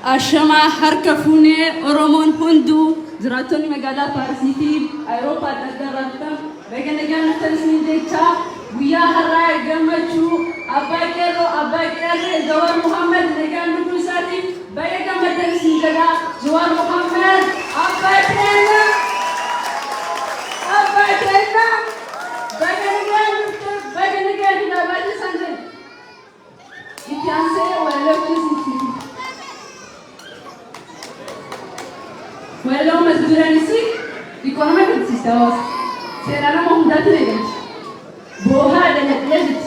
Ashama harkafune Oromon hundu zratoni magala Parsiti Europa dadarata beganagan tarsni decha buya harai gamachu abakero Zawar Muhammad negan nusati beganagan tarsni jaga Zawar Muhammad abakena beganagan dabati sanjay ityanse walakisiti Quello masduranisi economic systems serana mohdat legan boha dalat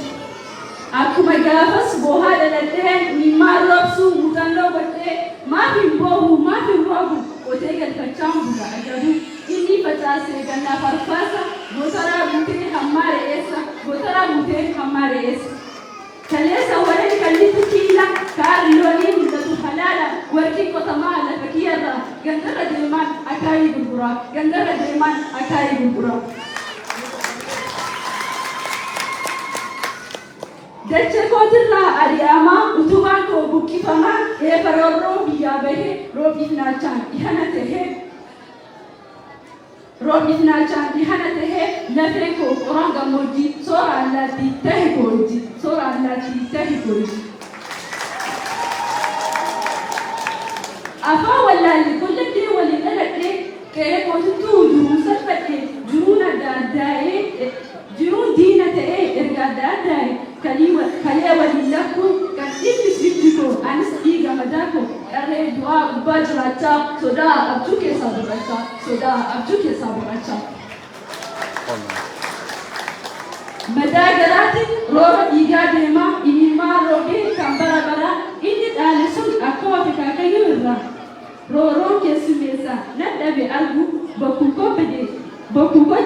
akuma gafas boha dalat mimma rabsu mutanno batte ma fi bohu ma fi rogu otegal kacham buga agadu inni fatase ganna farfasa botara mute hamare esa botara mute hamare esa kalesa wala kallitu kila karloni mudatu halala warki kotamala fakiyada gandara daiman akai bulbura gandara daiman akai bulbura dace kotirla ariyama utuban ko bukifama e farorro biyabehe robifna chan ihanate he nafe ko oranga moji sora allati tahi koji afa wala li kulli di wali nalate ke ko tu jurun sarfate juruna dadae jurun dinate erga dadae kaliwa lillakum kan ibisibtiko anas iga madako arre dua bajracha soda abjuke sabaracha madagarati roba iga dema inima roge kambara bara inni dalisun akwa fikakayurra roro kesumesa nadabe algu bakuko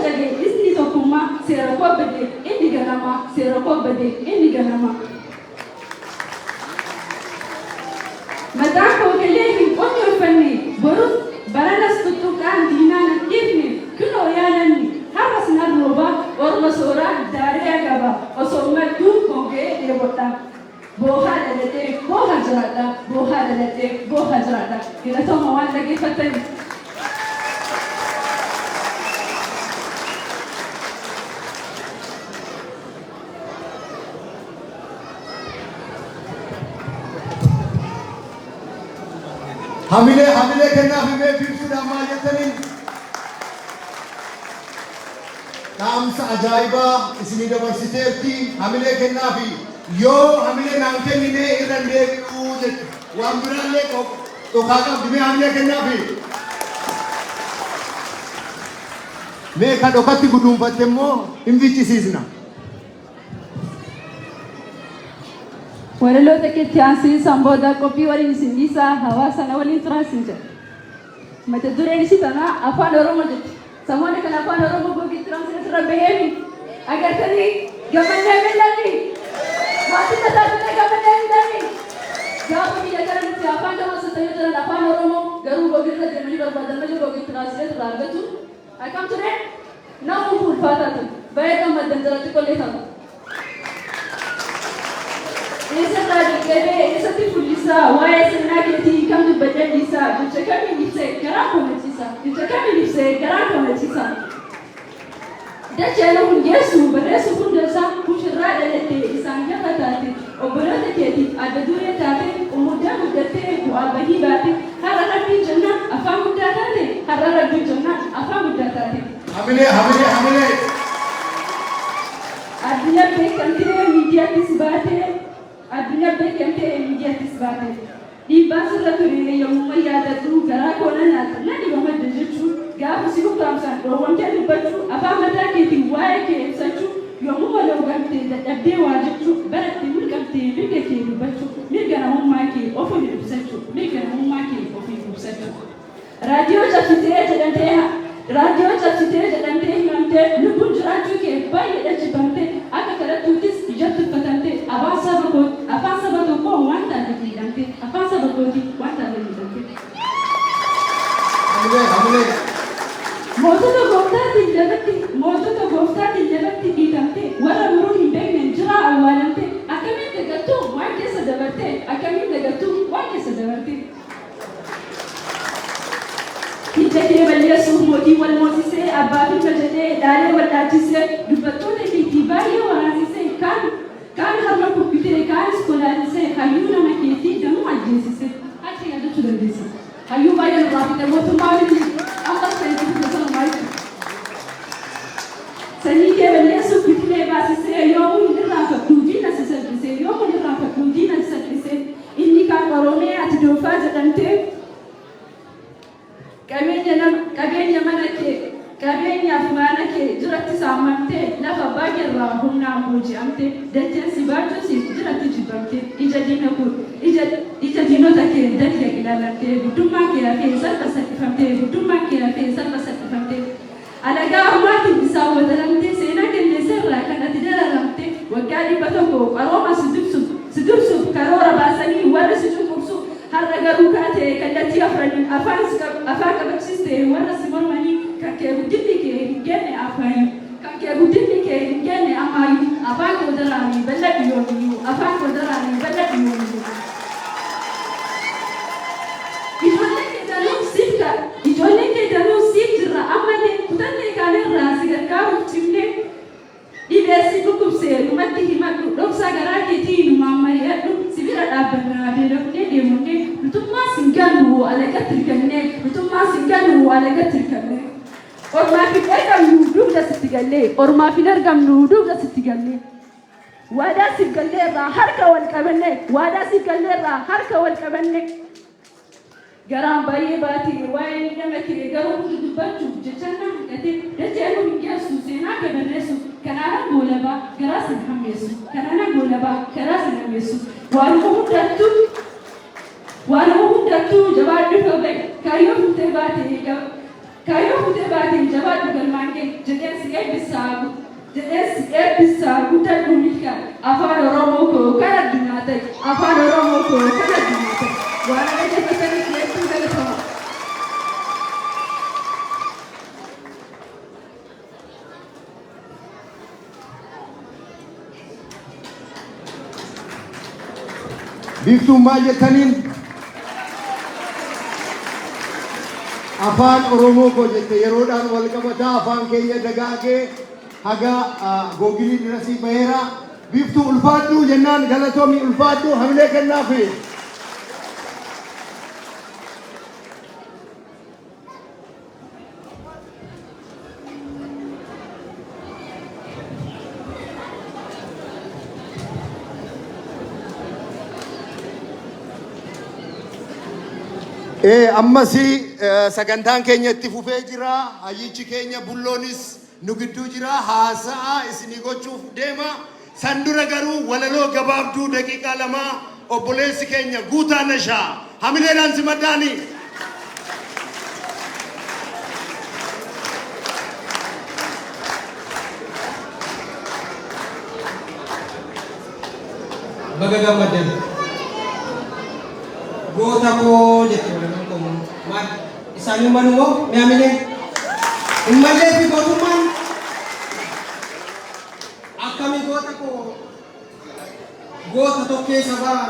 jage isni tokuma serako bede indi ganama madako kelehi onyo fanni boru baranas tutukan dinana ibni kuno yanani harasna roba orma sora dare gaba osoma tu konge debota boha hajrata ila toma wala ge fatani Hamile kenna hime फिर दामायतनी काम सा अजाइबा इस university hamile kenna भी यो hamile नांके मिने इरंडे ऊज वांबराले तो खाका दिमे hamile kenna भी मैं kadokati gudum patemo imvichi sizna Walalo takitiansi samboda kopi wali nisindisa hawasa na wali transinja. Matadure nisitana afan oromo dit. Samone kana afan oromo gogi transinja behemi. Agar tadi gamannya melani. Mati tatapnya gamannya melani. Jawab bila jalan siapa yang masuk tanya jalan afan oromo garu gogi transinja berbadan maju gogi transinja larga tu. Akam tu ne? Namu pun fata tu. Baik amat dan jalan tu kolej sama. Esa tadi kebe esa ti polisa wae sena ke ti kam du badan disa du chakami nipse karako na chisa da chelo kun yesu baresu kun dasa kushra dalete isanga katati obolate ke ti adadure tate umuda mudate ku abahi bate harara ti janna afamu datate harara ti janna afamu datate hamile adina pe kante media tisbate aduna bekente immediate sbate di basra turine yomma yada tu gara kona na di mama deju ga fusiku tamsa ro wonte di batu apa mata ke ti wae ke sachu yo yaadee waa jechuu baratti mirqabtee mirga kee dubbachuu mirga namummaa kee ofii ibsachuu mirga namummaa kee ofii ibsachuu raadiyoo cabsitee jedhamtee himamtee lubbuun jiraachuu kee baay'ee dhachifamtee akka kadhattuuttis ijatti uffatamtee afaan saba tokkoo waan taate hidhamtee afaan saba kootii waan taate hidhamtee. Mootota gooftaatiin jalatti dhiitamtee warra muruu hin beekneen jiraa awwaalamtee akkamiin dagattuu waan keessa dabartee akkamiin dagattuu waan keessa dabartee. Hidda kee balleessuuf mootii wal moosisee abbaa fi jedhee dhaalee wal dhaachisee dubbattoota keetii baay'ee waraasisee kaan harma kubbitee kaanis kolaanisee hayyuu nama keetii danuu ajjeesisee achi yaadachuu dandeessa. Hayyuu baay'ee nurraa fite mootummaa miti ammas ta'eetu fudhatamaa jiru. Sanyii kee balleessuuf bitilee baasisee yoomuu hin irraanfadhuu diina si salphisee yoomuu hin irraanfadhuu diina si salphisee inni kaan Oromee ati doofaa jedhamtee qabeenyaaf mana kee jiratti saamamtee lafa baay'eerraa humnaan booji'amtee dacheen si baachuusiif jiratti jibbamtee ija diinota kee dalga ilaalamtee guddummaa kee hafee salpha salphifamtee alagaa ormaatiin isaa wadalamtee seenaa kenneesseerraa kan ati dararamtee waggaa 100 qarooma si dursuuf karoora baasanii warri si cunqursuuf har'a garuu kaatee kallattii afraniin afaan qabachiistee warra si mormanii kan kee guddinni kee hin genne afaanii kan kee guddinni kee hin genne amaayyuu afaan koo daraanii bal'adhu yoomiyyuu afaan koo daraanii bal'adhu yoomiyyuu. Ijoolleen kee danuu siif jirra ammallee kutannee kaanirraa si gargaaruuf cimnee dhibeessi dhukkubsee dhumatti himadhu dhoksaa garaa keetii numaan mari'adhu si bira dhaabbannaa beelofnee deemonnee nutummaa sin gannu alagatti hirkannee ormaaf hin argamnu dugda sitti gallee waadaa siif galleerraa harka wal qabannee garaan baay'ee baatee waa'ee nama kee garuu hundi dubbachuuf jecha nama hidhatee dachee hin geessu seenaa kabarreessu kanaana goolabaa garaa sana hammeessu waanuma hundattuu jabaadhu ta'e kaayyoo fuutee baatee jabaadhu galmaangee jedheensi eebbisaa guddadhu milka afaan Oromoo koo kan addunyaa ta'e waan ajjeefatanii dhiyeessuu galatama. Biiftuun maal jettaniin afaan Oromoo koo jette yeroodhaan wal qabataa afaan keenya dagaagee haga googilii dirasii baheera. Biiftuu ulfaadhu jennaan galatoomii ulfaadhu hamilee kennaafi. Ammasi sagantaan keenya itti fufee jira. Hayyichi keenya bulloonis nu gidduu jira. Haasa'a isinii gochuuf deema. San dura garuu walaloo gabaabduu daqiiqaa 2 obboleessi keenya Guutaa Nashaa hamileedhaan simaddaani. Baga gammaddan. Goota koo jechuudha maal isaanii manuu mi'aamilee hin mallee fi gootummaan akkamii goota koo goota tokkee sabaa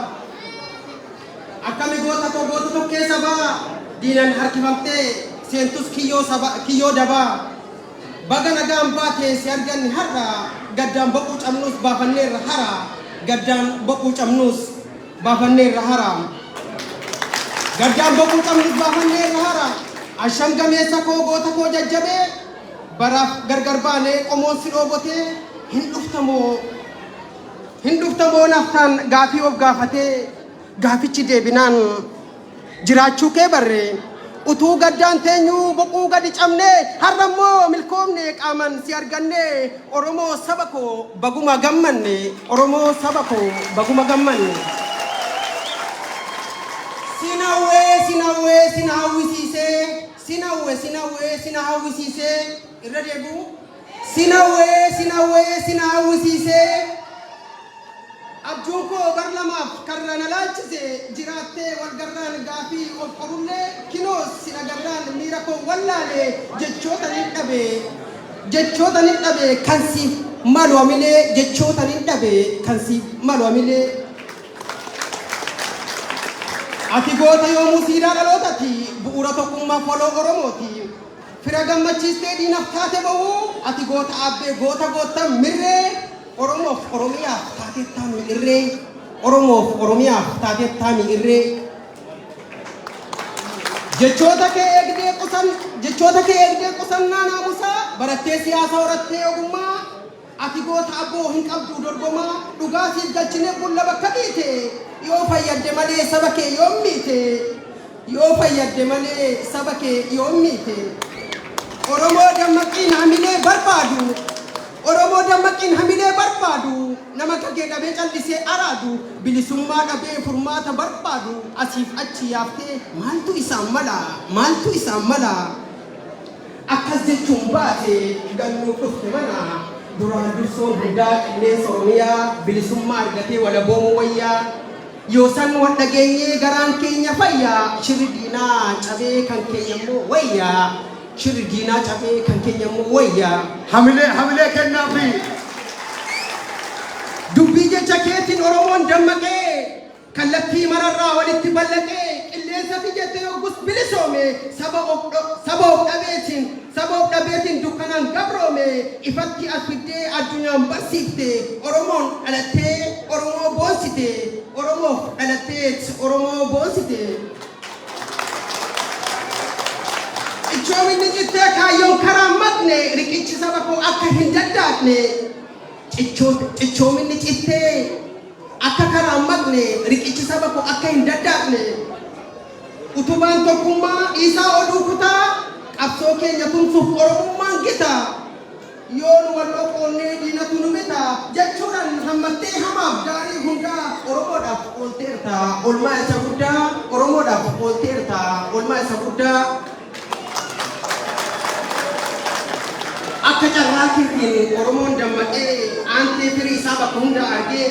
akkamii goota koo goota tokkee sabaa diinan harkifamtee seentus kiyyoo dabaa baga nagaan baatee si arganni har'a gaddaan boquu cabnuus baafanneerra hara gaddaan boquu cabnuus baafanneerra hara. Gaddaan boquu cabnuus baafanneerra hara asham gameessa koo goota koo jajjabee baraaf gargar baanee qomoon si dhoobotee hin dhuftamoo naftaan gaafii of gaafatee gaafichi deebinaan jiraachuu kee barree utuu gaddaan teenyuu boquu gadi cabnee har'ammoo milkoomne qaaman si arganne Oromoo saba koo baguma gammanne Oromoo saba koo baguma gammanne sinawwisiise irra deebu sinawwisiise abjuun koo bar lamaaf karra na laalchise jiraattee wal garraan gaafii ol qorullee kinoos sina garraan miira koo wallaale jechoota nin dhabe kan siif malu hamilee jechoota nin dhabe kan siif malu hamilee ati goota yoomuu siidaa dhalootati bu'uura tokkummaa foloo Oromooti fira gammachiistee diinaaf taate ba'uu ati goota abbee goota mirree Oromoof Oromiyaaf taatee taami irree Oromoof Oromiyaaf taatee taami irree jechoota kee eegdee qusannaa naamusaa barattee siyaasa horattee ogummaa ati goota abboo hin qabdu dorgomaa dhugaa siif galchine bulla bakka dhiite yoo fayyadde malee saba kee yoom miite Oromoo dammaqiin hamilee barbaadu nama kagee dhabee callisee araadu bilisummaa dhabee furmaata barbaadu asiif achi yaaftee maaltu isaan mala akkas jechuun baate gannuu dhufte mana duraan dursoo guddaa qilleensa Oromiyaa bilisummaa argatee walaboomuu wayyaa yoo san wal dhageenyee garaan keenya fayyaa shirri diinaa cabee kan keenya immoo wayyaa hamilee kennaafi dubbii jecha keetiin Oromoon dammaqee kallattii mararraa walitti ballaqee qilleensa fijettee yoggus bilisoome saba of dhabeetiin dukkanaan gabroome ifatti as fiddee addunyaan barsiifte Oromoon dhalattee Oromoo boonsite Oromoof dhalattee Oromoo boonsite ichoominni cittee kaayyoon karaa maqne riqichi saba koo akka hin daddaaqne ichoominni cittee akka karaa maqne riqichi saba koo akka hin daddaaqne utubaan tokkummaa isaa oduu kutaa qabsoo keenya tumsuuf Oromummaan gita yoon walloo qoonnee diinatu nu bita jechuudhaan hammattee hamaaf gaarii hundaa Oromoodhaaf oolteerta olmaa isa guddaa akka carraa kirriin Oromoon dammaqee aantee firii isaa bakka hundaa argee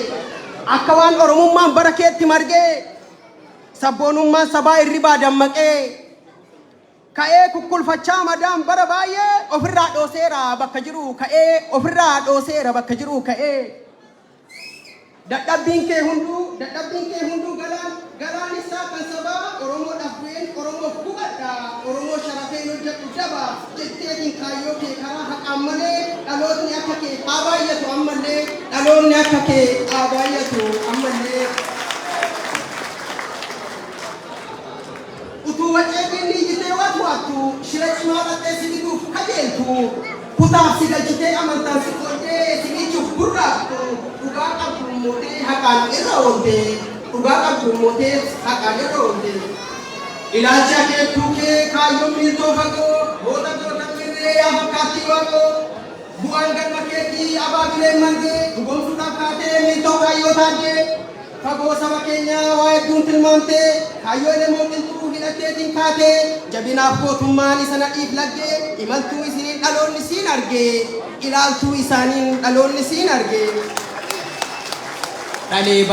akka waan Oromummaan bara keetti margee sabboonummaan sabaa irribaa dammaqee ka'ee kukkulfachaa madaan bara baay'ee ofirraa dhooseera bakka jiru ka'ee dadhabbiin kee hunduu galaan isaa kan sabaa Oromoodhaaf bu'een Oromoof gubadha Oromoo sharafeen hojjetu daba jetteetiin kaayyoo kee karaa haqaan malee dhaloonni akka kee haa baay'atu ammallee utuu wacee binni jitee waatu shira cimaa dhattee sibiduuf kajeeltu kutaaf si galchitee amantaan si qooddee sibichuuf gurraaftu dhugaa qabdu mootee haqaan irra ooltee ilaalcha keetuu kee kaayyoon miiltoo fagoo goota mirree yaa fakkaattii waaqoo bu'aan galma keetii abaabileen margee dhugoomsuudhaaf kaatee miiltoo kaayyoo taatee fagoo saba keenyaa waa hedduun tilmaamtee kaayyoo ilmoo qilxuu hidhatteetiin kaatee jabinaaf gootummaan isa nadhiif laggee imaltuu isiniin dhaloonni siin argee ilaaltuu isaaniin dhaloonni siin argee dhalee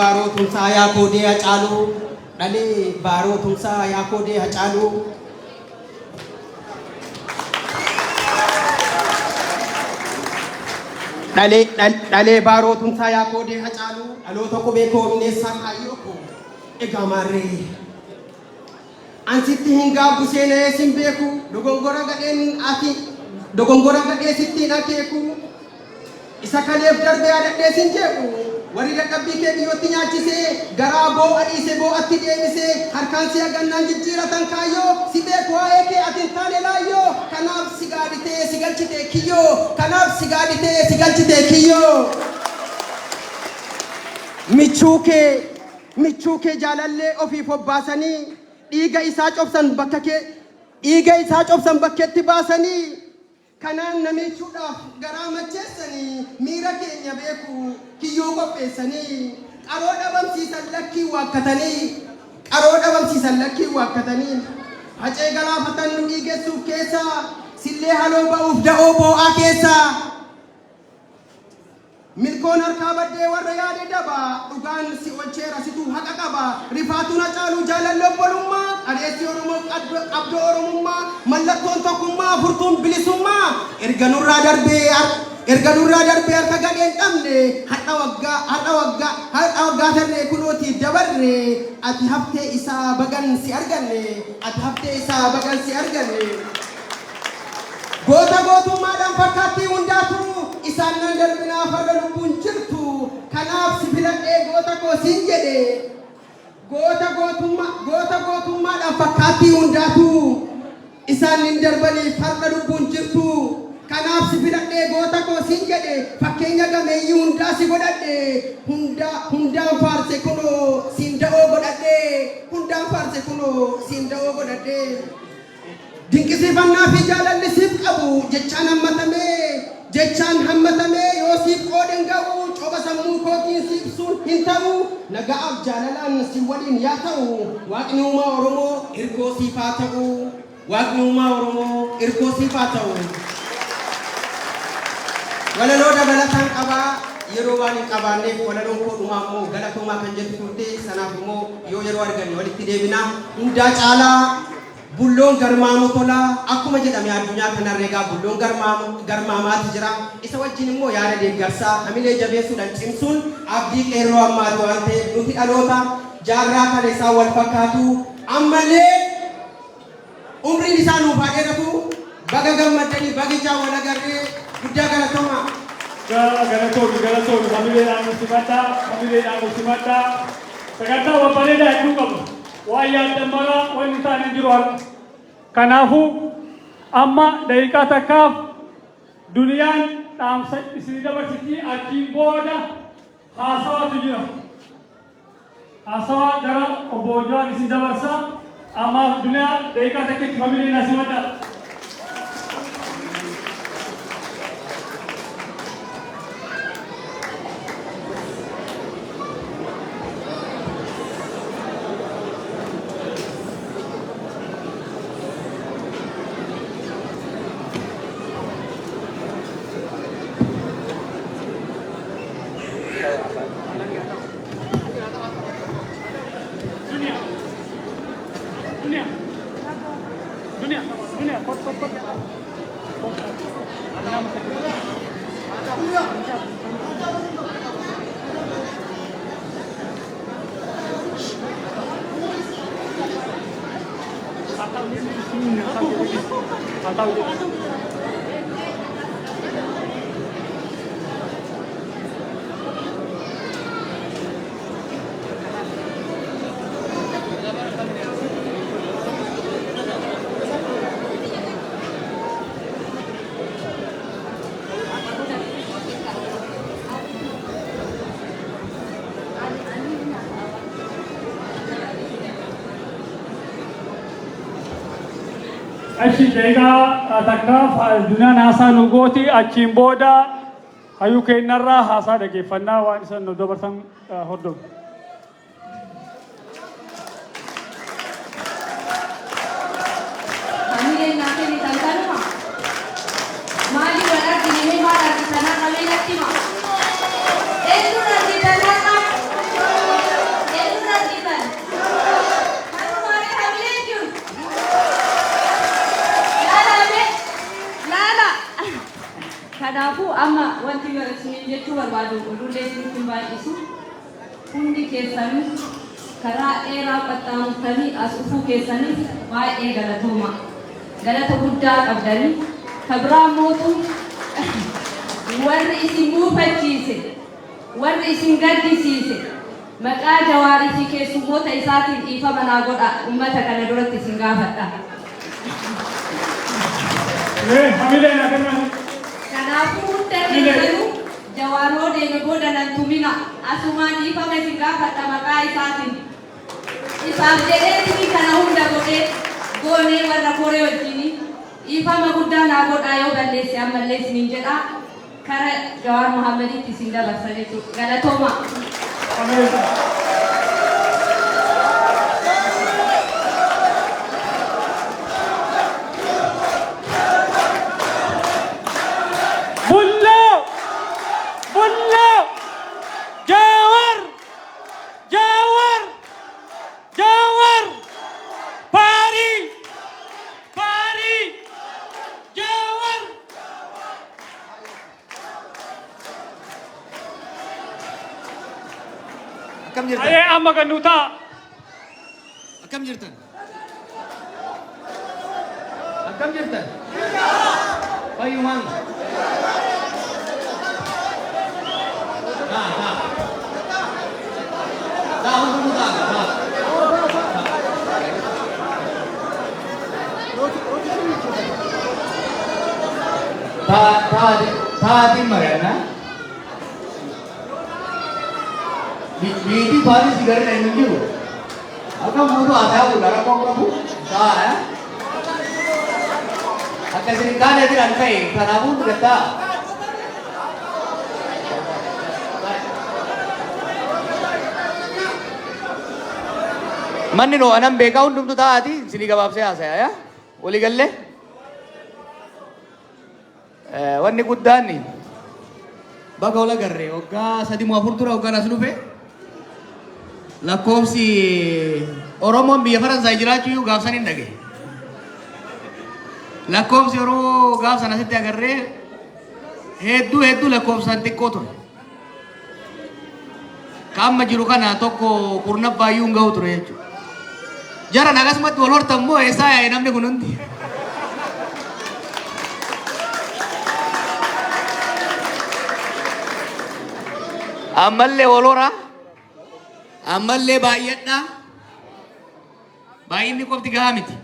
baarootumsaa yaa koodee hacaaluu dhalee baarootumsaa yaa koodee hacaaluu dhalee baarootumsaa yaa koodee hacaaluu dhaloota qubee koo mineessaa kaayyoo koo egaa maarree ansitti hin gaabbu seenee sin beeku dogongora gadhee sittiin akeeku isa kaleef darbee yaadadhee sin jeeku warri dadhabbii kee biyyootti nyaachisee garaa boo'a dhiise boo'atti deebisee harkaan si hagannaan jijjiiratan kaayyoo si beeku waa'ee kee ati hin taane laayyoo kanaaf si gaaditee si galchitee kiyyoo michuu kee jaalallee ofiif obbaasanii dhiiga isaa cobsan bakkeetti baasanii kanaan namichuudhaaf garaa macheessanii miira keenya beeku kiyyoo qopheessanii qaroo dhabamsiisan lakkii waakkatanii hacee galaafatan nu dhiigessuuf keessa sillee haloo ba'uuf da'oo boo'aa keessa milkoon harkaa baddee warra yaade daba dhugaan si olcheera situu haqa qaba rifaatuun hacaaluu jaalalloo obbolummaa adeessi oromoo qabdoo oromummaa mallattoon tokkummaa furtuun bilisummaa erga nurraa darbee harka gadheen dhabne hadha waggaa tarree kunooti dabarre ati haftee isaa bagan si arganne goota gootummaadhaan fakkaattii hundaatu isaan nan darbinaa farda lubbuun jirtu kanaaf si filadhee goota koo siin jedhe goota gootummaadhaan fakkaattii hundaatu isaan nin darbanii farda lubbuun jirtu kanaaf si filadhee goota koo siin jedhe fakkeenya gameeyyii hundaa si godhadhe hundaan faarse kunoo siin da'oo godhadhe dinqisiifannaa fi jaalalli siif qabu jechaan hammatamee yoo siif qooden ga'u coba sammuu kootiin siibsuun hin ta'u naga'aaf jaalalaan si waliin yaa ta'u waaqni uumaa oromoo irkoo siif haa ta'u walaloo dabalataan qabaa yeroo waan hin qabaanneef walaloon koo dhumaa immoo galatoomaa kan jettu turte sanaaf immoo yoo yeroo arganne walitti deebina hundaa caalaa bulloon garmaamu tola akkuma jedhame addunyaa kanarra egaa bulloon garmaamaati jira isa wajjin immoo yaada deeggarsaa hamilee jabeessuudhaan cimsuun abdii qeerroo ammaati waan ta'eef nuti dhaloota jaarraa kana isaa wal fakkaatu ammallee umriin isaa nuuf haa dheeratu baga gammaddanii bagichaa wal agarree guddaa galatooma. Galatoomii hamileedhaan ulsimadhaa sagantaa babbareedaa hedduu qabu. Waan yaaddan mara wanni isaanii jiru har'a. Kanaafuu amma daqiiqaa takkaaf duniyaan dhaamsa isin dabarsitii achiin booda haasawaatu jira. Haasawaa gara obbo Jawaan isin dabarsa amma duniyaa daqiiqaa takkitti familiin asimadha. Achi daqiiqaa takkaaf duniyaan haasaa nu gooti achiin booda hayyuu keenyarraa haasaa dhaggeeffannaa waan isaan nu dabarsan hordofu. Hamileen naafee ni tantanuma. Maali wal argine maal argitanaa qabee natti hima. Eenyuun argitanaa qaba. Eenyuun argitan. Kanumaalee hamileen jiru. Kanaafuu amma wanti isiniin jechuu barbaadu odullee isinitti hin baay'isu hundi keessanii karaa dheeraa qaxxaamurtanii as dhufuu keessaniif baay'ee galatooma. Galata guddaa qabdanii ka biraa mootu warri isin muufachiise warri isin gaddisiise maqaa Jawaarii fi keessummoota isaatiin dhiifama naa godha uummata kana duratti isin gaafadha. Kanaafuu hunda keessanuu Jawaaroo deeme booda nan tumina asumaan dhiifama isin gaafadha maqaa isaatiin. Isaaf jedhee kana hunda godhee goonee warra koree wajjin ifama guddaa naa godhaa yoo balleesse ammallee isiniin jedhaa kara Jawaar Mohammeditti isin dabarsa jechuudha. Galatooma. Akkam jirtan? Ayee amma gannuutaa. Akkam jirtan? Akkam jirtan? Fayyumaan. Hundumuu Taatiin mari'ana. Biitii faanis gara hin jiru. Akka muutu aadaa kun dara qabu ta'a. Akka isin kaane jiran ka'e kanaafuu fudhataa. Manni noo anan beekaa hundumtu taa'aati isinii gabaabsee haasaya yaa walii gallee. Wanni guddaan baga ola garree waggaa 3 tura waggaan as dhufe lakkoofsi Oromoon biyya Faransaay jiraachuu gaafsan hin dhage. Lakkoofsi Oromoo gaafsan asitti agarree hedduu lakkoofsaan xiqqoo ture. Kaamma jiru kana tokko kurnabbaayyuu hin gahu ture jechuudha. Jaran akkasumatti wal hortan moo eessaa yaa'e namni kun hundi? Ammallee wal hora, ammallee baay'adha. Baay'inni qofti gahaa miti.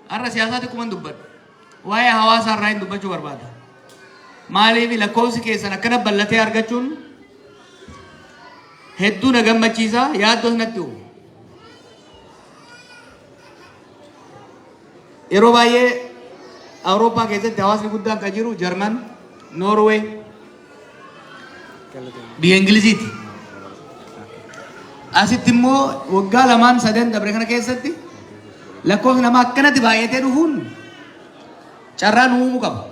Har'a siyaasaatti kuman dubbadhu. Waa'ee hawaasaa irraa hin dubbachuu barbaada. Maaliif lakkoofsi keessan akkana bal'atee argachuun hedduu na gammachiisa yaaddoos natti uumu. Yeroo baay'ee Awurooppaa keessatti hawaasni guddaan kan jiru Jarman, Noorweey, biyya Ingiliziiti. Asitti immoo waggaa 2-3 dabre kana keessatti lakkoofsi namaa akkanatti baay'atee dhufuun carraa nu uumuu qaba.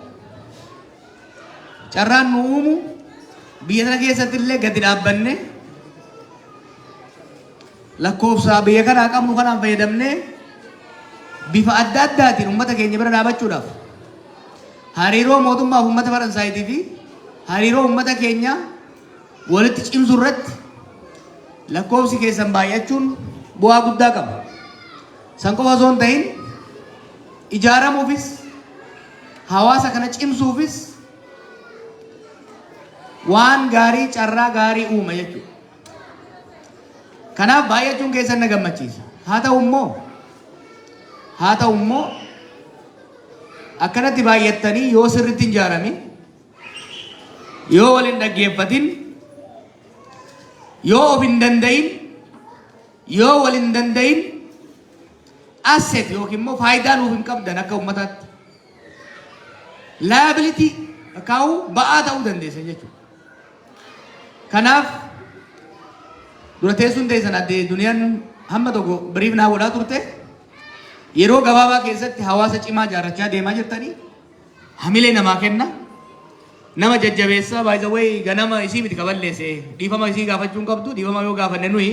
Carraan nu uumu biyya sana keessatti illee gadi dhaabbanne lakkoofsa biyya kanaa qabnu kanaan fayyadamnee bifa adda addaatiin uummata keenya bira dhaabachuudhaaf hariiroo mootummaa fi uummata Faransaayii fi hariiroo uummata keenya walitti cimsuu irratti lakkoofsi keessan baay'achuun bu'aa guddaa qaba. San qofa osoo hin ta'in ijaaramuufis hawaasa kana cimsuufis waan gaarii carraa gaarii uuma jechuudha. Kanaaf baay'achuun keessan na gammachiisa. Haa ta'u immoo akkanatti baay'attanii yoo sirriitti hin ijaaramin yoo wal hin dhaggeeffatin yoo of hin danda'in yoo wal hin danda'in asset yookiin immoo faayidaa nuuf hin qabdan akka uummataatti liability kaa'uu ba'aa ta'uu dandeessa jechuudha. Kanaaf dura teessuun teessan addee duniyaan hamma tokko biriif naa godhaa turte yeroo gabaabaa keessatti hawaasa cimaa ijaarrachaa deemaa jirtanii hamilee namaa kenna nama jajjabeessaa by the way ganama isii miti kaballeesse dhiifama isii gaafachuun qabdu dhiifama yoo gaafanne nuyi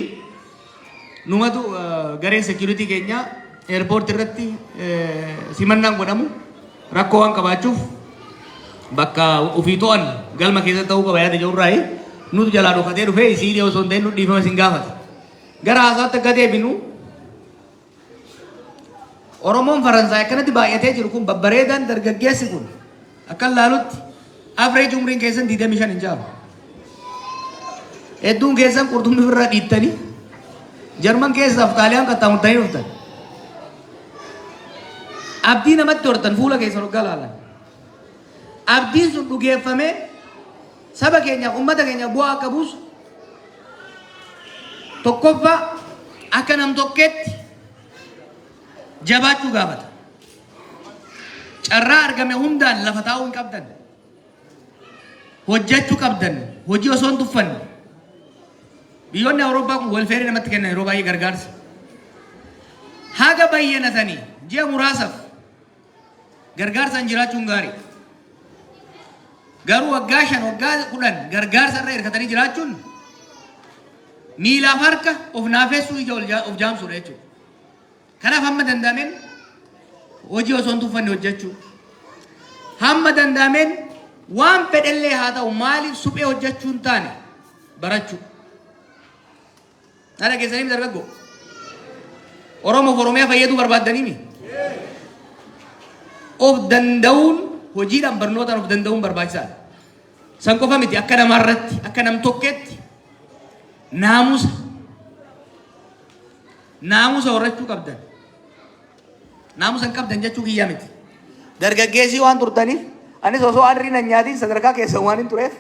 numatu garee security keenya airport irratti simannaan godhamu rakkoo waan qabaachuuf bakka ofii to'an galma keessatti ta'uu qaba yaada jirurraayi nutu jalaa dhokatee dhufee isii osoo hin ta'in nu dhiifama isin gaafata. Gara haasaatti akka deebinu Oromoon Faransaay akkanatti baay'atee jiru kun babbareedaan dargaggeessi kun akka laalutti average umriin keessan 25 hin jaabu. Hedduun keessan qurxummii irraa dhiittanii Jarman keessaaf Xaaliyaan qaxxaamurtanii dhuftan. Abdii namatti hortan fuula keessan hoggaa laalan. Abdiin sun dhugeeffamee saba keenyaaf uummata keenyaaf bu'aa akka buusu tokkoffaa akka nam tokketti jabaachuu gaafata. Carraa argame hundaan lafa taa'uu hin qabdan. Hojjechuu qabdan. Hojii osoo hin tuffanne. Biyyoonni Awurooppaa kun welfeerii namatti kennan yeroo baay'ee gargaarsa. Haga bayyanatanii ji'a muraasaaf gargaarsaan jiraachuun gaarii. Garuu waggaa 5 waggaa 10 gargaarsa irra hirkatanii jiraachuun miilaaf harka of naafessuu ija of jaamsuudha jechuudha. Kanaaf hamma danda'ameen hojii osoo hin tuffanne hojjechuu. Hamma danda'ameen waan fedhellee haa ta'u maaliif suphee hojjechuu hin taane barachuu. Nana keessanii dargaggoo. Oromoof Oromiyaa fayyaduu barbaaddanii of danda'uun hojiidhaan barnootaan of danda'uun barbaachisaadha. San qofa miti akka namarratti akka nam tokketti naamusa horachuu qabdan. Naamusa hin qabdan jechuu kiyyaa miti. Dargaggeessii waan turtaniif anis osoo aanriin hin nyaatiin sadarkaa keessa waan hin tureef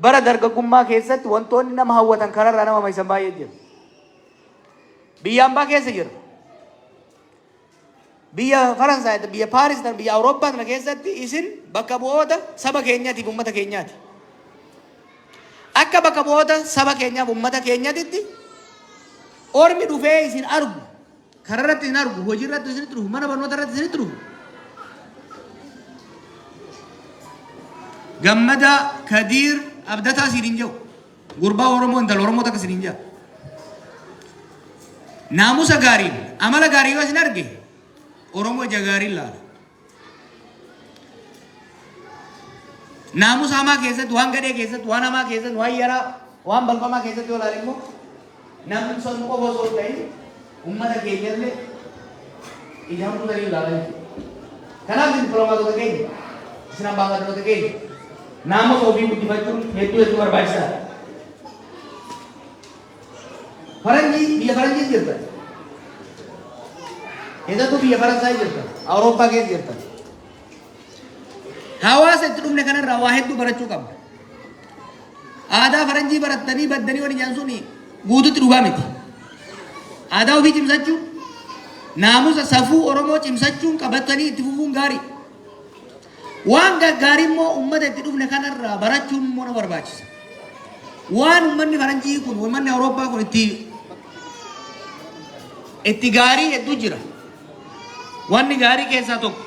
bara dargaggummaa keessatti wantoonni nama hawwatan kararraa nama maysan baay'ee jira. Biyya ambaa keessa jira. Biyya Faransaay, biyya Paaris, biyya Awurooppaa kana keessatti isin bakka bu'oota saba keenyaatiif uummata keenyaati. Akka bakka bu'oota saba keenyaaf uummata keenyaatitti ormi dhufee isin argu, karaa irratti isin argu, hojii irratti isinitti dhufu, mana barnoota irratti isinitti dhufu. Gammada Kadiir Abdataa siin jedhu gurbaa Oromoo intala Oromoo takka siin jedha. Naamusa gaariin amala gaarii yoo isin arge Oromoo ija gaariin laala. Naamusa hamaa keessatti waan gadhee keessatti waan hamaa keessatti waan yaraa waan balfamaa keessatti yoo ilaale immoo namni sun qofa osoo hin ta'in uummata keenyallee ijaan tutanii ilaalaa jechuudha. Kanaaf isin dippiloomaatota keenya isin ambaasaaddarota keenya naamusa ofii guddifachuun hedduu barbaachisaadha. Faranjii biyya Faranjii jirtan. Keessattuu biyya Faransaay jirtan. Awurooppaa keessa jirtan. Hawaasa itti dhufne kanarraa waa hedduu barachuu qabna. Aadaa Faranjii barattanii baddanii waliin nyaan sun guututti dhugaa miti. Aadaa ofii cimsachuu, naamusa safuu Oromoo cimsachuun qabatanii itti fufuun gaarii. Waan gaggaarii immoo uummata itti dhufne kanarraa barachuun immoo na barbaachisa. Waan uummanni Faranjii kun, uummanni Awurooppaa kun itti gaarii hedduu jira. Wanni gaarii keessaa tokko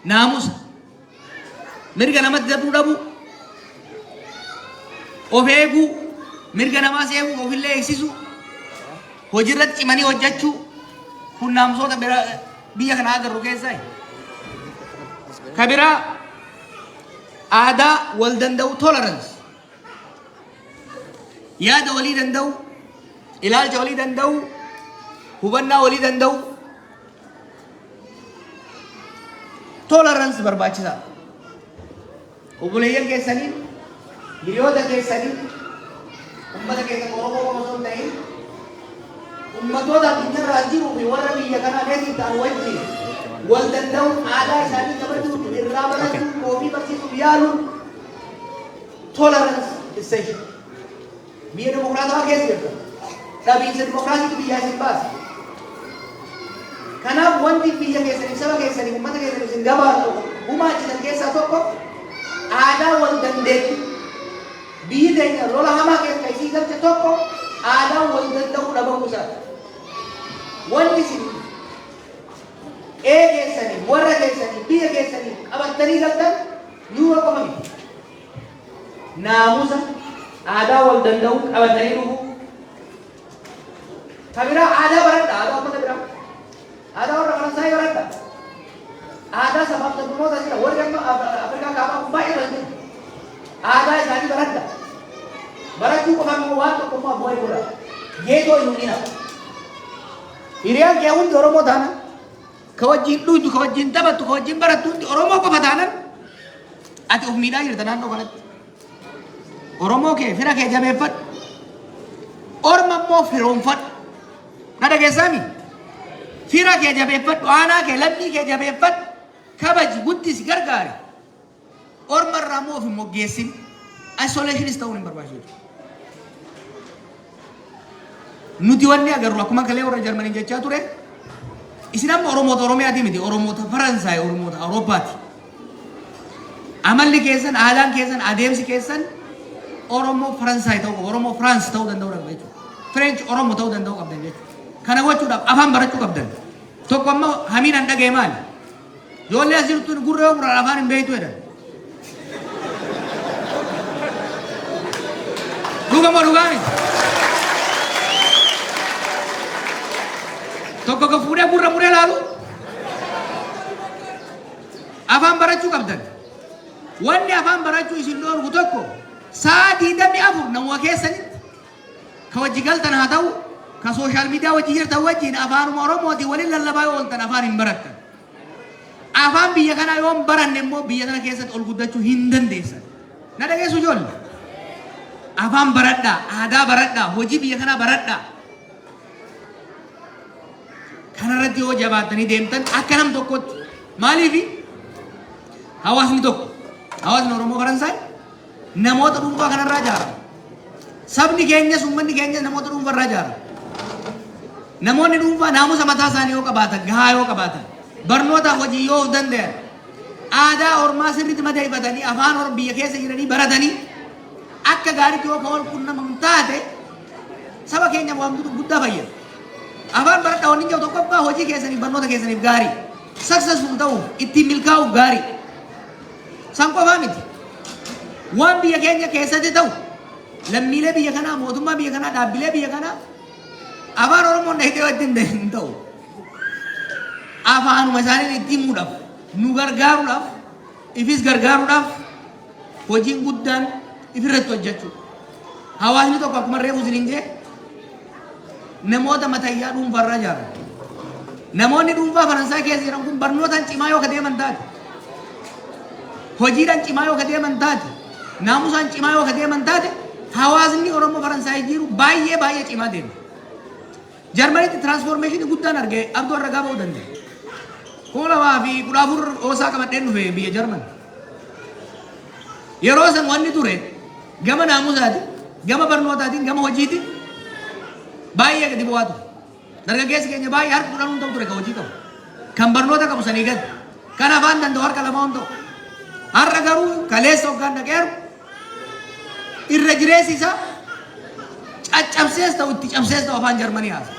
naamusa. Mirga namatti daduu dhabu, of eeguu, mirga namaa seeguu, ofillee eegsisu, hojiirratti cimanii hojjechuu kun naamusoota biyya kana agarru keessaa. Ka biraa aadaa wal danda'u tolerance. Yaada walii danda'u, ilaalcha walii danda'u, hubannaa walii danda'u. Tolerance barbaachisaa. Obboleeyyan keessanii, hiriyoota keessanii, uummata keessa Oromoo qofa osoo hin ta'in, uummatoota addunyaarra jiruu fi warra biyya kanaa keessa ta'an wajjin wal danda'uun aadaa isaanii kabajuun irraa barachuun ofii barsiisuuf yaaluun tolerance essential. Biyya dimokiraatawaa keessa jirta. Dhabiinsa dimokiraasiitu biyyaa isin baasa. Kanaaf wanti biyya keessanii, saba keessanii, uummata keessanii isin gumaachisan keessaa tokko aadaa wal dandeettu. Biyyi teenya lola hamaa keessa isii galche tokko aadaa wal danda'uu dhabamuu isaati. Wanni isin keessanii, warra keessanii, biyya keessanii qabattanii galtan yuura qofa miti. Naamusa aadaa wal danda'uu qabatanii dhufu. Ka biraa aadaa baradha, aadaa uummata biraa. Aadaa warra Faransaay baradha. Aadaa sabaaf sablammoota jira. Warri amma Afrikaa kaabaa kun baay'ee baay'ee. Aadaa isaanii baradha. Barachuu qofaan immoo waan tokko immoo abbootii godha. Geetoo hin hubina. Hiriyaan kee hundi Oromoo taana. Ka wajjin dhuytu, ka wajjin taphattu, ka wajjin barattu hundi Oromoo qofa taanan ati of miidhaa jirta naannoo kanatti. Oromoo kee fira kee jabeeffadhu. Orma immoo firoonfadhu. Na dhageessaami? Fira kee jabeeffadhu, aanaa kee, lammii kee jabeeffadhu. Kabaji guddisi gargaari. Orma irraa immoo of hin moggeessin. Isolationist ta'uun hin barbaachisu. nuti wanni agarru akkuma kalee warra Jarmanii jechaa ture isin amma Oromoota Oromiyaati miti Oromoota Faransaay Oromoota Awuroopaati amalli keessan aadaan keessan adeemsi keessan Oromoo Faransaay ta'uu Oromoo Firaans ta'uu danda'u dha jechuudha French Oromoo ta'uu danda'u qabdan jechuudha kana gochuudhaaf afaan barachuu qabdan tokko amma hamiin an dhaga'e maali ijoollee asirratti gurra gurra afaan hin beektu jedhan dhugama dhugaani tokko ka fuudhee gurra muree laalu afaan barachuu qabdan wanni afaan barachuu isin dhoorgu tokko sa'aatii dammi afur namuma keessanitti ka wajji galtan haa ta'u ka sooshaal miidiyaa wajji jirtan wajjiin afaanuma Oromootiin waliin lallabaa ooltan afaan hin barattan afaan biyya kanaa yoo hin baranne immoo biyya kana keessatti ol guddachuu hin dandeessan na dhageessu ijoollee afaan baradhaa aadaa baradhaa hojii biyya kanaa baradhaa kanarratti yoo jabaattanii deemtan akka nam tokkotti maaliifi hawaasni tokko hawaasni Oromoo Faransaay namoota dhuunfaa kanarraa ijaarama sabni keenyas uummanni keenyas namoota dhuunfarraa ijaarama namoonni dhuunfaa naamusa mataa isaanii yoo qabaatan gahaa yoo qabaatan barnootaaf hojii yoo of danda'an aadaa ormaa sirriitti madeeffatanii afaan biyya keessa jiranii baratanii akka gaariitti yoo wal quunnaman taate saba keenya waan guddaa fayyada afaan baradhaa wanni jiru tokkoffaa hojii keessaniif barnoota keessaniif gaarii successful ta'uuf ittiin milkaa'uuf gaarii san qofaa miti waan biyya keenya keessatti ta'u lammiilee biyya kanaa mootummaa biyya kanaa dhaabbilee biyya kanaa afaan Oromoon dhahitee wajjin hin ta'u afaanuma isaanii ittiin muudhaaf nu gargaaruudhaaf ifis gargaaruudhaaf hojiin guddaan ifirratti hojjechuu hawaasni tokko akkuma reefu isiniin jee namoota matayyaa dhuunfarraa ijaaran namoonni dhuunfaa Faransaay keessa jiran kun barnootaan cimaa yoo ka deeman taate hojiidhaan cimaa yoo ka deeman taate naamusaan cimaa yoo ka deeman taate hawaasni Oromoo Faransaay jiru baay'ee baay'ee cimaa deema Jarmaniitti tiraansfoormeeshinii guddaan argee abduu ragaa ba'uu danda'a Kulamaa fi kulaafur oosaa qabadheen dhufe biyya Jarman yeroo san wanni ture gama naamusaati gama barnootaatiin gama hojiitiin baay'ee gadi bu'aa ture dargaggeessi keenya baay'ee harka kudhan ta'u ture ka hojii qabu kan barnoota qabu sanii gadi kan afaan danda'u harka lamaan ta'u har'a garuu kaleessa hoggaan dhaqeeru irra jireessi isaa caccabsees ta'u itti cabsees ta'u afaan Jarmanii haasa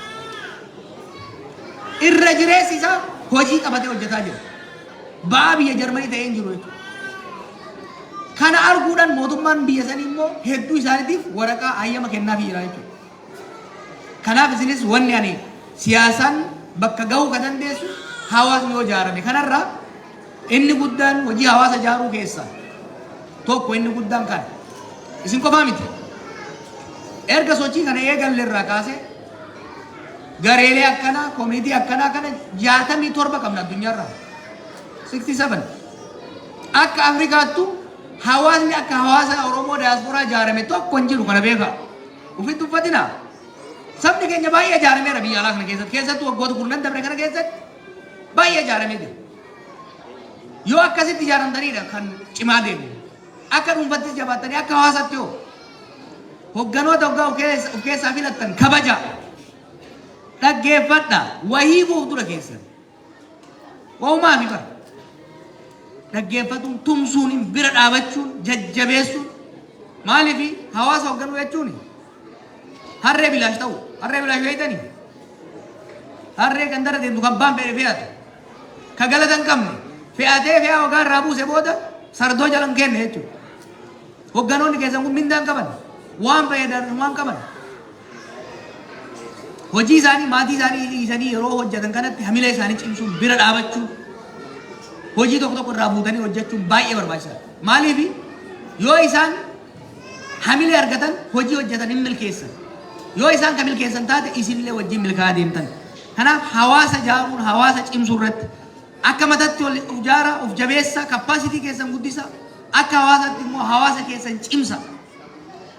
irra jireessi isaa hojii qabatee hojjetaa jira ba'aa biyya Jarmanii ta'ee hin jiru jechuudha kana arguudhaan mootummaan biyya sanii immoo hedduu isaaniitiif waraqaa hayyama kennaafii jira jechuudha kanaaf isinis wanni ani siyaasaan bakka gahuu ka dandeessu hawaasni yoo ijaarame kanarraa inni guddaan hojii hawaasa ijaaruu keessaa tokko inni guddaan kana isin qofaa miti erga sochii kana eegalle irraa kaasee gareelee akkanaa koomunitii akkanaa kana 67 qabna addunyaarraa 67 akka Afrikaattu hawaasni akka hawaasa Oromoo diaasporaa ijaarame tokko hin jiru kana beekaa ufitti uffatina sabni keenya baay'ee ijaarameera biyya alaa kana keessattuu waggoota kurnan dabre kana keessatti baay'ee ijaaramee jira yoo akkasitti ijaaramtaniidha kan cimaa deemu akka dhuunfattis jabaattanii akka hawaasaatti yoo hogganoota hoggaa of keessaa filattan kabaja dhaggeeffadha wahii fuuldura keessan waumaa fi bara dhaggeeffatuun tumsuun bira dhaabachuun jajjabeessuun maaliif hawaasa hogganuu jechuun harree bilaash ta'u harree bilaash beeytanii harree kan dara deemtu kan baan fedhe fe'atu ka galatan qabne fe'atee fe'aa hoggaa irraa buuse booda sardoo jalan kenne jechuudha hogganoonni keessan kun mindaan qaban waan fayyadan waan qaban hojii isaanii maatii isaanii yeroo hojjetan kanatti hamilee isaanii cimsuun bira dhaabachuun hojii tokko tokko irraa buutanii hojjechuun baay'ee barbaachisaadha. Maaliif yoo isaan hamilee argatan hojii hojjetan hin milkeessan. Yoo isaan kan milkeessan taate isinillee wajjin milkaa'aa deemtan. Kanaaf hawaasa ijaaruun hawaasa cimsuu irratti akka matatti of ijaara of jabeessa kappaasitii keessan guddisa akka hawaasatti immoo hawaasa keessan cimsa.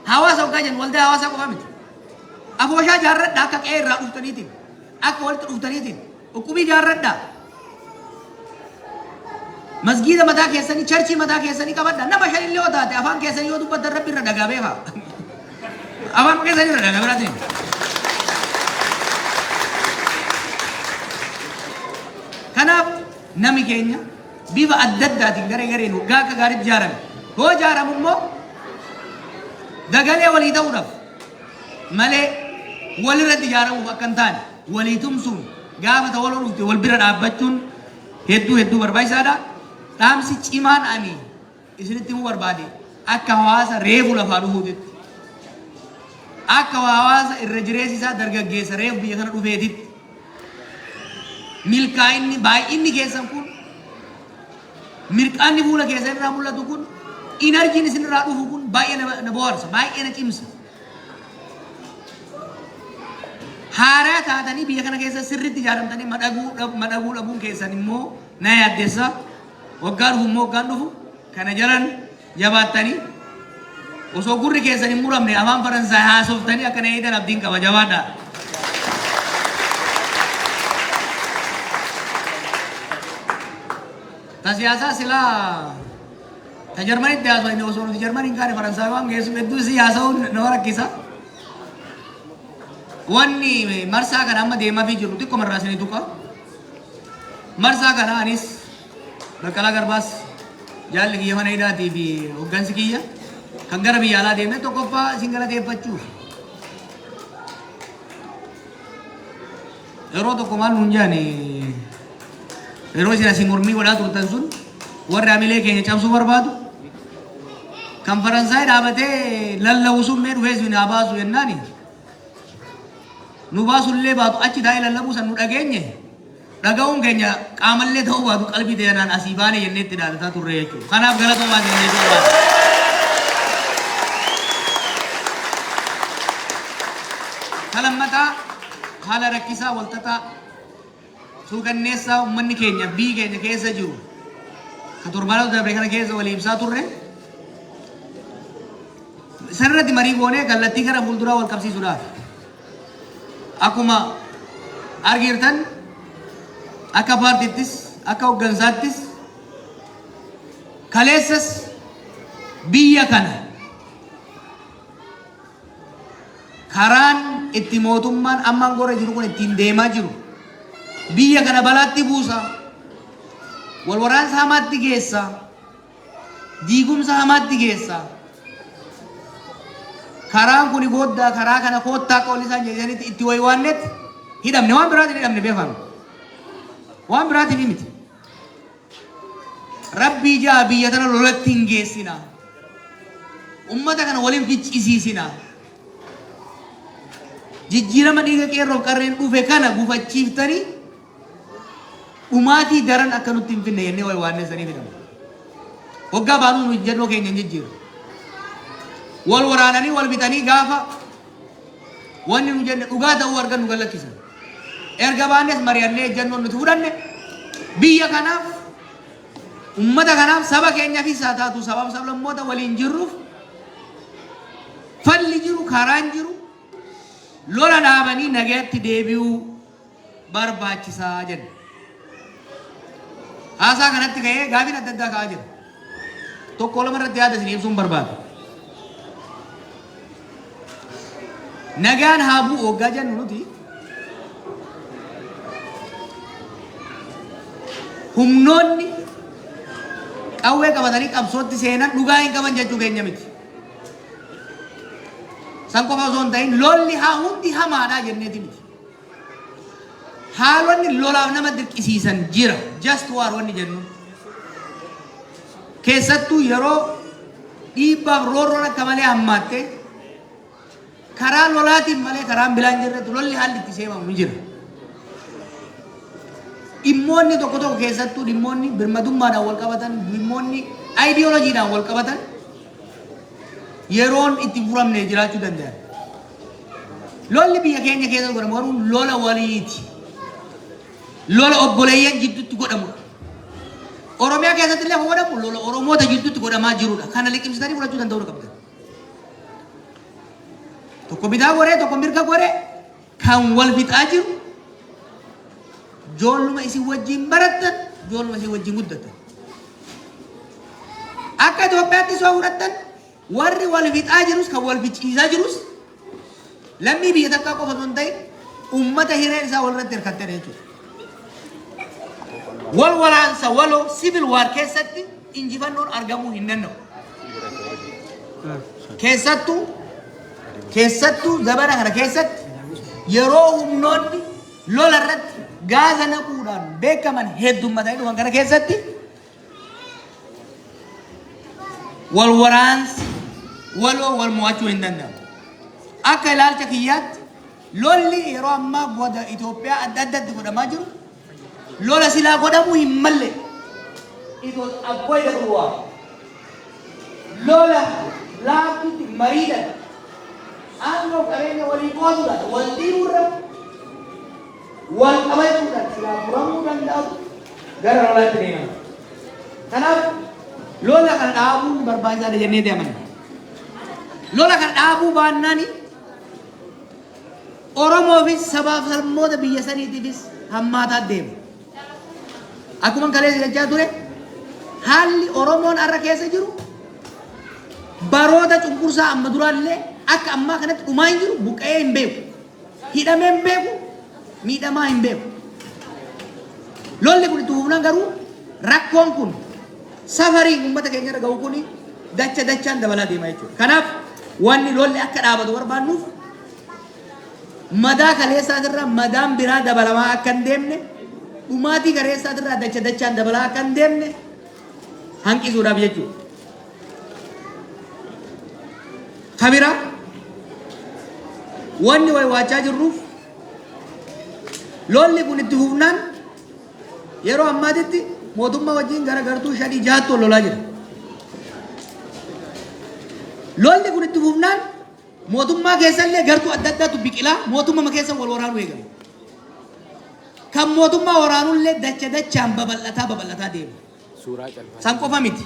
Hawaasa hoggaa jennu waldaa hawaasaa qofa miti. Afooshaa ijaarradha akka qe'ee irraa dhuftaniitiin akka walitti dhuftaniitiin dhukkubii ijaarradha. Masgiida mataa keessanii charchii mataa keessanii qabadha nama shanillee yoo taate afaan keessanii yoo dubbattan rabbi irra dhagaa beekaa afaan keessanii irra dhagaa biraati Kanaaf nami keenya bifa adda addaatiin garee gareen waggaa akka gaariitti ijaarame. Hoo ijaaramu immoo dagalee walii ta'uudhaaf malee walirratti ijaaramuuf akka hin taane walii tumsuun gaafa ta'u wal dhufte wal bira dhaabbachuun hedduu barbaachisaadha. Dhaamsi cimaan ani isinitti himuu barbaade akka hawaasa reefu lafaa dhufuutitti akka hawaasa irra jireessi isaa dargaggeessa reefu biyya kana dhufeetitti milkaa'inni baay'inni keessan kun mirqaanni fuula keessan irraa mul'atu kun inarjiin isin irraa dhufu kun baay'ee na bohaarsa baay'ee na cimsa. Haaraa taatanii biyya kana keessa sirriitti ijaaramtanii madaguu dhabuun keessan immoo na yaaddeessa. Waggaan dhufu immoo waggaan dhufu kana jalan jabaattanii osoo gurri keessan hin muramne afaan Faransaay haasoftanii akka na eedan abdiin qaba jabaadhaa. Ta siyaasaa silaa ta Jarmanitti haasoo inni osoo nuti Jarmaniin kaane Faransaay waan geessu hedduu si haasa'uun nama rakkisa. Wanni marsaa kana amma deemaafii jiru xiqqoo marraa isinii tuqa. Marsaa kana anis Baqqalaa Garbaas jaalli kiyya mana hidhaatii fi hoggansi kiyya kan gara biyya alaa deemne tokkoffaa isin galateeffachuuf. Yeroo tokko maal nuun jaani yeroo isin asii mormii godhaa turtan sun warri hamilee keenya cabsuu barbaadu kan Faransaay dhaabatee lallabu sun mee dhufee isin haa baasu jennaani nu baasullee baatu achi taa'ee lallabuu san nu dhageenye dhaga'uun keenya qaamallee ta'uu baatu qalbii ta'anaan asii baane jennee itti dhaadataa turre jechuudha. Kanaaf galatoomaa jennee barbaada. Kalammataa haala rakkisaa walxaxaa suukanneessaa uummanni keenya biyyi keenya keessa jiru kan torbaanota dabre kana keessa walii ibsaa turre sanirratti marii goonee kallattii gara fuulduraa wal qabsiisuudhaaf akkuma argitan akka paartiittis akka hoggansaattis kaleessas biyya kana karaan itti mootummaan ammaan gorra jiru kun ittiin deemaa jiru biyya kana balaatti buusa wal waraansa hamaatti geessa diigumsa hamaatti geessa karaan kuni booda karaa kana koottaa akka wal isaan jedhanitti itti waywaannetti hidhamne waan biraatiin hidhamne beekamu waan biraatiin miti rabbii jaa biyya tana lolatti hin geessina ummata kana waliin ficcisiisina jijjiirama dhiiga qeerroof qarreen dhufe kana gufachiiftanii dhumaatii daran akka nutti hin finne jennee waywaanneessanii fidama hoggaa baanuu nu jennoo keenya hin jijjiiru wal waraananii wal bitanii gaafa wanni nu jenne dhugaa ta'uu argan nu gallakkisan erga baannes mari'annee ejjannoon nuti fudhanne biyya kanaaf ummata kanaaf saba keenyaafis haa taatu sabaaf sablammoota waliin jirruuf falli jiru karaan jiru lola dhaabanii nagaatti deebi'uu barbaachisaa jenna. Haasaa kanatti ka'ee gaafiin adda addaa ka'aa jira. Tokko lama irratti yaada isin ibsuun barbaada. Nagaan haa bu'u hoggaa jennu nuti humnoonni qawwee qabatanii qabsootti seenan dhugaa hin qaban jechuu keenya miti. San qofa osoo hin ta'in lolli haa hundi hamaadhaa jenneeti miti. Haalonni lolaaf nama dirqisiisan jira just war wanni jennu. Keessattuu yeroo dhiibbaaf roorroon akka malee hammaatte karaa lolaatiin malee karaan bilaan jirretu lolli haalli itti seemamu jira. Dhimmoonni tokko tokko keessattuu dhimmoonni birmadummaadhaan wal qabatan dhimmoonni aayidiyooloojiidhaan wal qabatan yeroon itti furamne jiraachuu danda'a. Lolli biyya keenya keessa godhamu garuu lola waliiti. Lola obboleeyyan jidduutti godhamudha. Oromiyaa keessatti illee godhamu lola Oromoota jidduutti godhamaa jirudha. Kana liqimsitanii fudhachuu danda'uu qabdan. Tokko bitaa goree tokko mirga goree kan wal fixaa jiru ijoolluma isin wajjin barattan ijoolluma isin wajjin guddatan. Akka Itoophiyaatti soo fudhattan warri wal fixaa jirus kan wal ficcisiisaa jirus lammii biyya takkaa qofa osoo hin ta'in uummata hireen isaa walirratti hirkattee jechuudha. wal waraansa waloo civil war keessatti injifannoon argamuu hin danda'u. Keessattuu zabana kana keessatti yeroo humnoonni lola irratti gaaza naquudhaan beekaman heddummatanii dhufan kana keessatti wal waraansi waloo wal mo'achuu hin danda'amu. Akka ilaalcha kiyyaatti lolli yeroo ammaa goda Itoophiyaa adda addatti godhamaa jiru lola silaa godhamuu hin malle. It was avoidable war. Lola laaftutti mariidhaan aangoo qabeenya walii qooduudhaan wal dhiibuudhaan wal qabachuudhaan silaa furamuu danda'u gara lolaatti deemama. Kanaaf lola kana dhaabuun barbaachisaadha jennee deemna. Lola kana dhaabuu baannaan Oromoofis sabaaf sablammoota biyya saniitiifis hammaataa deema. Akkuma kaleessa jechaa ture haalli Oromoon har'a keessa jiru baroota cunqursaa amma duraallee akka ammaa kanatti dhumaa hin jiru, buqqa'ee hin beeku, hidhamee hin beeku, miidhamaa hin beeku. Lolli kun itti fufnaan garuu rakkoon kun safariin uummata keenya irra ga'u kun dachaan dabalaa deema jechuudha. Kanaaf wanni lolli akka dhaabatu barbaannuuf madaa kaleessaatirraa madaan biraa dabalamaa akka hin deemne, dhumaatii kaleessaatirraa dachaan dabalaa akka hin deemne hanqisuudhaaf jechuudha. Kabira wanni waachaa jirruuf lolli kun itti fufnaan yeroo ammaatitti mootummaa wajjin garagartuu 5-6 lolaa jira. Lolli kun itti fufnaan mootummaa keessallee gartuu adda addaatu biqilaa mootummaa keessa wal waraanuu eegala. Kan mootummaa waraanullee dachaan babal'ataa deema. San qofa miti.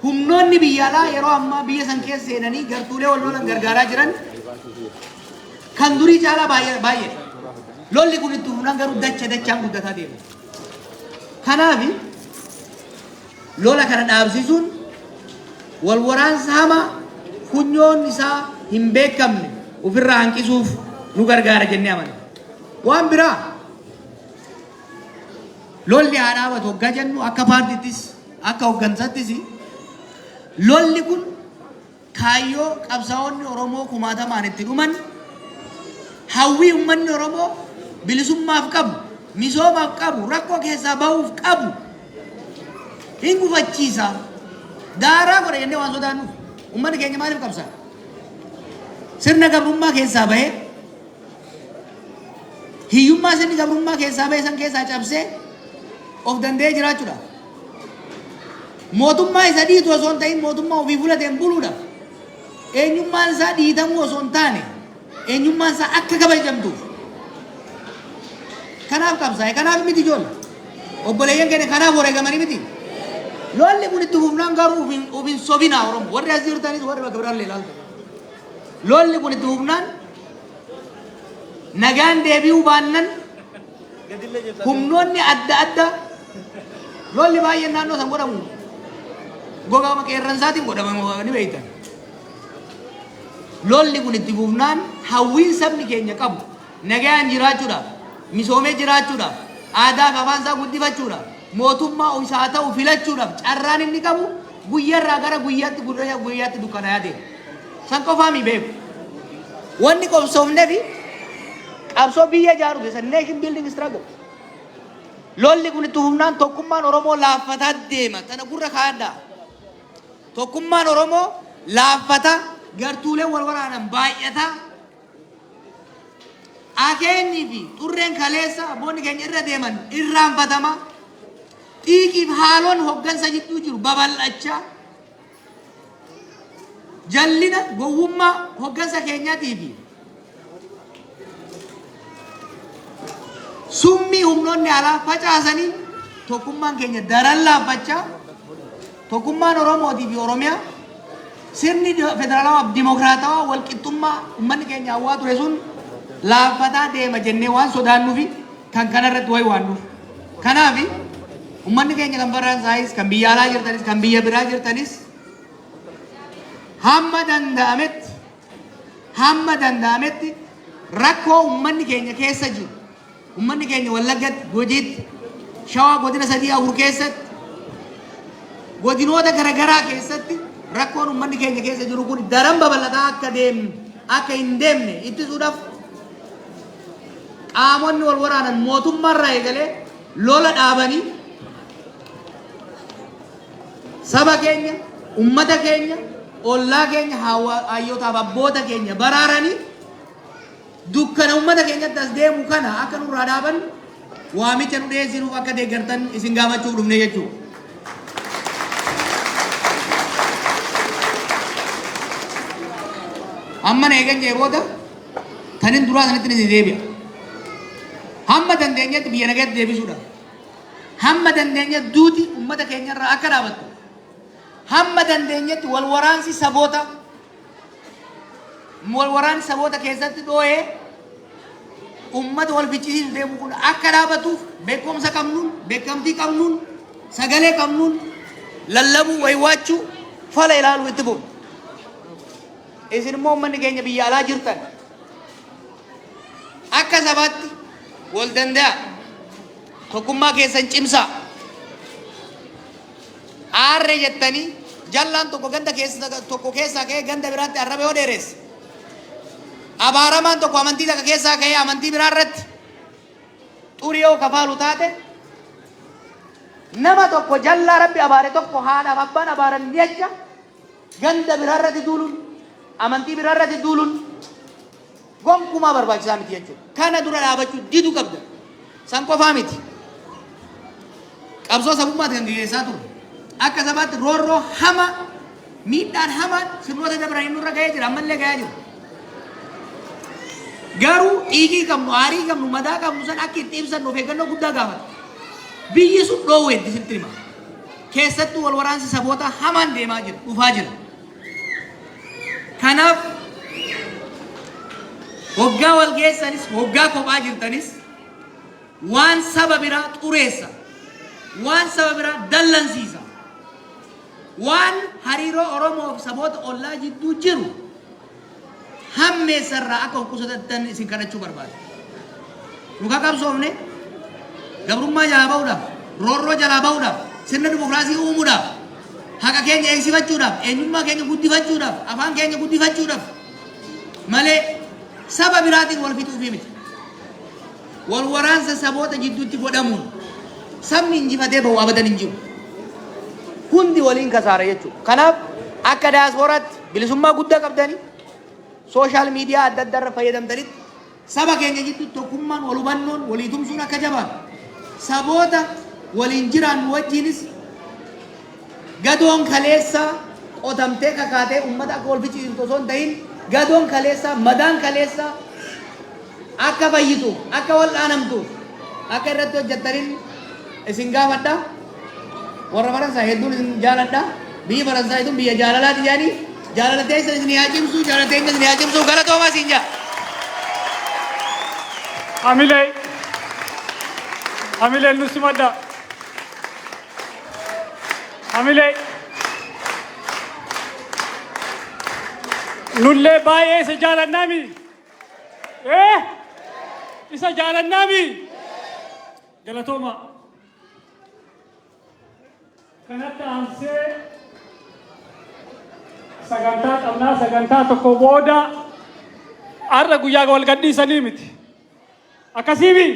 Humnoonni biyyaalaa yeroo ammaa biyya san keessa seenanii gartuulee wal lolan gargaaraa jiran kan durii caalaa baay'ee. Lolli kun itti fufnaan garuu dachaan guddataa deema. Kanaaf lola kana dhaabsisuun wal waraansa hamaa funyoon isaa hin beekamne ofirraa hanqisuuf nu gargaara jennee amanna. Waan biraa lolli haa dhaabatu hoggaa jennu akka paartiittis akka hoggansattis lolli kun kaayyoo qabsaa'onni Oromoo kumaatamaan itti dhuman hawwii uummanni Oromoo bilisummaaf qabu, misoomaaf qabu, rakkoo keessaa bahuuf qabu hin gufachiisa. Daaraa godha jennee waan sodaannuuf uummanni keenya maaliif qabsaa? Sirna gabrummaa keessaa bahee hiyyummaa sirni gabrummaa keessaa bahee san keessaa cabsee of danda'ee jiraachuudhaaf. Mootummaa isa dhiitu osoo hin ta'in mootummaa ofii fudhateen buluudhaaf eenyummaan isaa dhiitamuu osoo hin taane eenyummaan isaa akka kabajamtuuf kanaaf qabsaa'e. Kanaaf miti ijoollee obboleeyyan keenya kanaaf wareegamanii miti. Lolli kun itti fufnaan garuu ofiin sobinaa Oromoo warri as jirtanis warri bakka biraallee ilaaltu. Lolli kun itti fufnaan nagaan deebi'uu baannan humnoonni adda addaa lolli baay'een naannoo san godhamu gogaama qeerransaatiin godhamu ni beektan. Lolli kun itti fufnaan hawwiin sabni keenya qabu nagaan jiraachuudhaaf, misoomee jiraachuudhaaf, aadaa fi afaan isaa guddifachuudhaaf, mootummaa isaa ta'u filachuudhaaf carraan inni qabu guyyaarraa gara guyyaatti dukkanaa deema. San qofaa mi beeku. Wanni qabsoofnee fi qabsoo biyya ijaaru keessa nation building struggle. Lolli kun itti fufnaan tokkummaan Oromoo laaffataa deema. Tana gurra kaaddaa. Tokkummaan Oromoo laaffataa gartuulee wal waraanan baay'ataa. Akeenyii fi xurreen kaleessa abboonni keenya irra deeman irraanfatama. Dhiiqiif haaloon hoggansa jidduu jiru babal'achaa. Jallina gowwummaa hoggansa keenyaatii fi summii humnoonni alaa facaasanii tokkummaan keenya daran laaffachaa tokkummaan Oromootii fi Oromiyaa sirni federaalawaa dimokiraatawaa walqixxummaa uummanni keenya hawwaa ture sun laaffataa deema jennee waan sodaannuufi kan kanarratti wayi waannuuf. Kanaaf uummanni keenya kan Faransaayis kan biyya alaa jirtanis kan biyya biraa jirtanis hamma danda'ametti rakkoo uummanni keenya keessa jiru uummanni keenya Wallaggatti, Gujiitti, shawaa godina sadii afur keessatti godinoota garaagaraa keessatti rakkoon uummanni keenya keessa jiru kun daran babal'ataa akka hin deemne ittisuudhaaf qaamonni wal waraanan mootummaarraa eegalee lola dhaabanii saba keenya, ummata keenya, ollaa keenya, hayyootaaf abboota keenya baraaranii dukkana ummata keenyatti as deemu kana akka nurraa dhaaban waamicha nu dhiyeessinuuf akka deeggartan isin gaafachuuf dhufne jechuudha. Amma eegan jee booda kanin duraa sanatti ni deebi'a. Hamma dandeenyetti biyya nagaatti deebisuudha. Hamma dandeenyetti duuti ummata keenyarraa akka dhaabattu. Hamma dandeenyetti wal waraansi saboota keessatti dhoo'ee ummata wal fichisiisu deemu kun akka dhaabatuuf beekumsa qabnuun, beekamtii qabnuun, sagalee qabnuun, lallabuu waywaachuu fala ilaaluu itti bu'u. Isin immoo uummanni keenya biyya alaa jirtan akka sabaatti wal danda'a tokkummaa keessan cimsaa aarre jettanii jallaan tokko keessaa ka'ee ganda biraatti arrabe yoo dheeresse abaaramaan tokko amantii takka keessaa ka'ee amantii biraa irratti xurii yoo kafaalu taate nama tokko jallaa rabbi abaare tokko haadhaaf abbaan abaaran jecha ganda biraa irratti duuluun amantii biraa irratti duuluun gonkumaa barbaachisaa miti jechuudha. Kana dura dhaabachuu didu qabda. San qofaa miti. Qabsoo sabummaatti kan gaggeessaa ture. Akka sabaatti roorroo hama miidhaan hamaan sirnoota dabranii nurra ga'ee jira ammallee ga'aa jiru. Garuu dhiigii qabnu, aarii qabnu, madaa qabnu san akka itti ibsannu of eeggannoo guddaa gaafata. Biyyi sun dhoowweetti sitti hima. Keessattuu wal waraansi saboota hamaan deemaa jira, dhufaa jira. Kanaaf hoggaa wal geessanis, hoggaa kophaa jirtanis waan saba biraa xureessa, waan saba biraa dallansiisa, waan hariiroo Oromoo fi saboota ollaa jidduu jiru hammeessarraa akka qusatattan isin kadhachuu barbaada. Nu qabsoofne gabrummaa jalaa ba'uudhaaf, roorroo jalaa ba'uudhaaf, sirna dimokiraasii uumuudhaaf, haqa keenya eegsifachuudhaaf, eenyummaa keenya guddifachuudhaaf, afaan keenya guddifachuudhaaf malee saba biraatiin wal fixuuf miti. Wal waraansa saboota jidduutti godhamuun sabni injifatee bahu abadan hin jiru. Hundi waliin kasaara jechuudha. Kanaaf akka daasporaatti bilisummaa guddaa qabdanii sooshaal miidiyaa adda addaa irra fayyadamtanitti saba keenya jidduutti tokkummaan wal hubannoon walii tumsuun akka jabaatu saboota waliin jiraannu wajjinis gadoon kaleessaa qotamtee kakaatee uummata akka wal fichisiisu osoo hin ta'in gadoon kaleessaa madaan kaleessaa akka fayyitu akka wal dhaanamtu akka irratti hojjettaniin isin gaafadha. Warra Faransaa hedduun isin jaaladha. Biyyi Faransaa itun biyya jaalalaati jedhanii jaalalatee isin haa cimsu jaalatee isin haa cimsu galatoomaa isin jaa. Hamilee nusi madda. Hamilee. Nullee baay'ee isa jaalannami. Isa jaalannami. Galatooma. Kanatti aansee sagantaa qabnaa sagantaa tokko booda har'a guyyaa wal gadhiisanii miti. Akkasiimi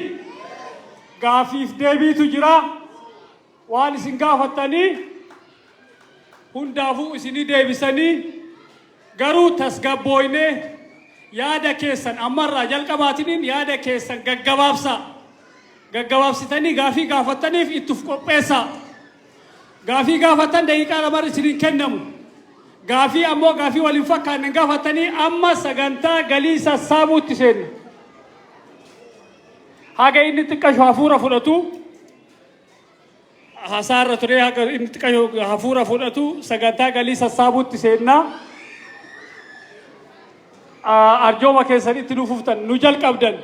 gaafiif deebiitu jira. Waan isin gaafattanii hundaafuu isinii deebisanii garuu tasgabbooynee yaada keessan ammarraa jalqabaatiniin yaada keessan gaggabaabsitanii gaafii gaafattaniif ittuf qopheessaa. Gaafii gaafatan daqiiqaa lamar isiniin kennamu. Gaafii ammoo gaafii waliin fakkaanne gaafatanii amma sagantaa galii sassaabuutti seenna. Haga inni xiqqashu hafuura fudhatu hasaarra ture haga inni xiqqashu hafuura fudhatu sagantaa galii sassaabuutti seenna. Arjooma keessanitti nu fuftan nu jalqabdan.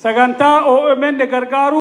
Sagantaa OMN gargaaru